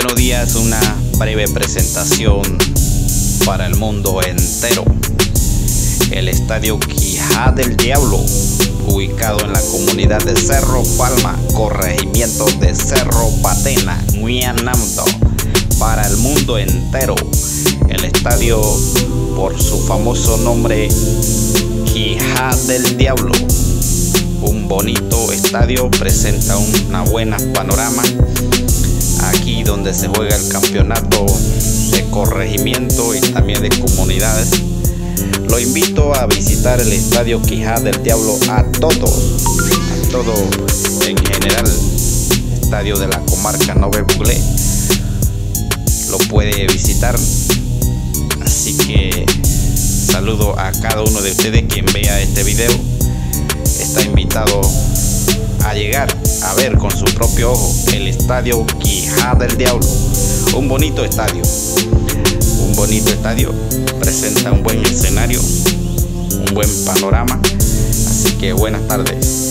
Buenos días, una breve presentación para el mundo entero. El Estadio Quijada del Diablo, ubicado en la comunidad de Cerro Palma, corregimiento de Cerro Patena, Guianamdo, para el mundo entero. El estadio, por su famoso nombre, Quijada del Diablo. Un bonito estadio, presenta una buena panorama. Aquí donde se juega el campeonato de corregimiento y también de comunidades. Lo invito a visitar el Estadio Quijada del Diablo a todo en general. Estadio de la comarca Nové Buglé, lo puede visitar. Así que saludo a cada uno de ustedes. Quien vea este video está invitado a llegar a ver con su propio ojo el Estadio Quijada del Diablo. Un bonito estadio, presenta un buen escenario, un buen panorama. Así que buenas tardes.